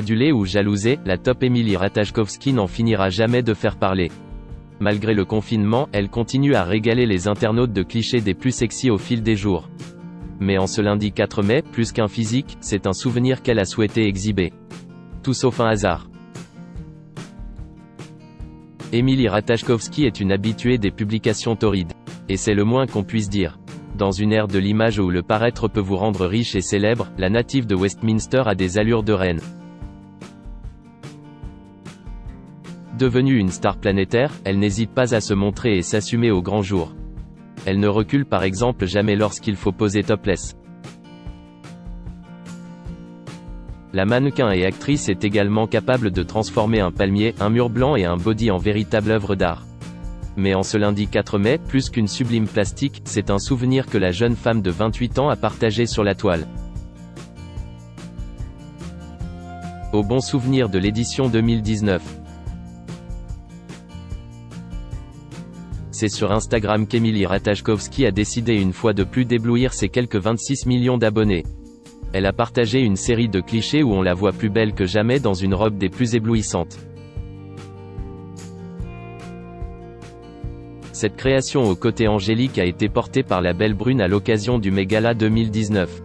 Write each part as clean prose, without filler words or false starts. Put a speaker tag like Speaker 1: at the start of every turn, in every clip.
Speaker 1: Adulée ou jalousée, la top Emily Ratajkowski n'en finira jamais de faire parler. Malgré le confinement, elle continue à régaler les internautes de clichés des plus sexy au fil des jours. Mais en ce lundi 4 mai, plus qu'un physique, c'est un souvenir qu'elle a souhaité exhiber. Tout sauf un hasard. Emily Ratajkowski est une habituée des publications torrides. Et c'est le moins qu'on puisse dire. Dans une ère de l'image où le paraître peut vous rendre riche et célèbre, la native de Westminster a des allures de reine. Devenue une star planétaire, elle n'hésite pas à se montrer et s'assumer au grand jour. Elle ne recule par exemple jamais lorsqu'il faut poser topless. La mannequin et actrice est également capable de transformer un palmier, un mur blanc et un body en véritable œuvre d'art. Mais en ce lundi 4 mai, plus qu'une sublime plastique, c'est un souvenir que la jeune femme de 28 ans a partagé sur la toile. Au bon souvenir de l'édition 2019. C'est sur Instagram qu'Emily Ratajkowski a décidé une fois de plus d'éblouir ses quelques 26 millions d'abonnés. Elle a partagé une série de clichés où on la voit plus belle que jamais dans une robe des plus éblouissantes. Cette création au côté angélique a été portée par la belle brune à l'occasion du Met Gala 2019.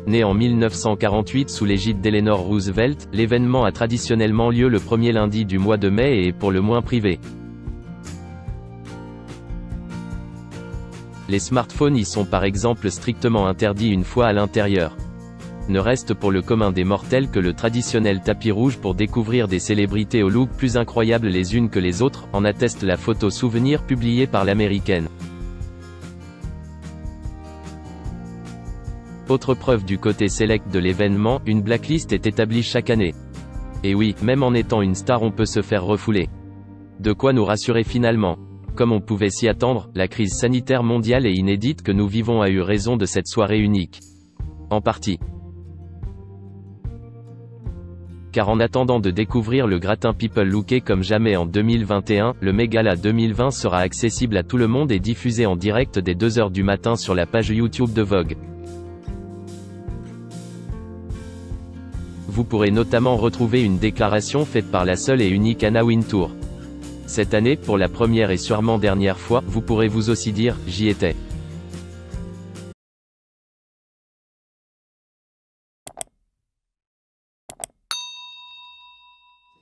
Speaker 1: Née en 1948 sous l'égide d'Eleanor Roosevelt, l'événement a traditionnellement lieu le premier lundi du mois de mai et est pour le moins privé. Les smartphones y sont par exemple strictement interdits une fois à l'intérieur. Ne reste pour le commun des mortels que le traditionnel tapis rouge pour découvrir des célébrités au look plus incroyables les unes que les autres, en atteste la photo souvenir publiée par l'américaine. Autre preuve du côté select de l'événement, une blacklist est établie chaque année. Et oui, même en étant une star on peut se faire refouler. De quoi nous rassurer finalement. Comme on pouvait s'y attendre, la crise sanitaire mondiale et inédite que nous vivons a eu raison de cette soirée unique. En partie. Car en attendant de découvrir le gratin People looké comme jamais en 2021, le Met Gala 2020 sera accessible à tout le monde et diffusé en direct dès 2 h du matin sur la page YouTube de Vogue. Vous pourrez notamment retrouver une déclaration faite par la seule et unique Anna Wintour. Cette année, pour la première et sûrement dernière fois, vous pourrez vous aussi dire « J'y étais ».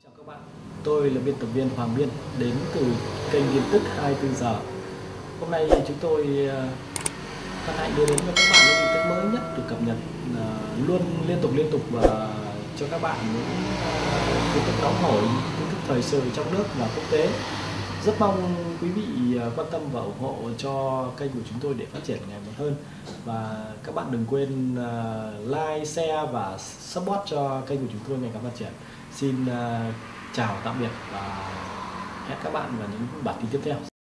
Speaker 2: Chào các bạn, tôi là biên tập viên Hoàng Biên đến từ kênh tin tức 24 giờ. Hôm nay chúng tôi hân hạnh đưa đến cho các bạn những tin tức mới nhất được cập nhật luôn liên tục và cho các bạn những tin tức nóng hổi, tin tức thời sự trong nước và quốc tế. Rất mong quý vị quan tâm và ủng hộ cho kênh của chúng tôi để phát triển ngày một hơn. Và các bạn đừng quên like, share và support cho kênh của chúng tôi ngày càng phát triển. Xin chào tạm biệt và hẹn các bạn vào những bản tin tiếp theo.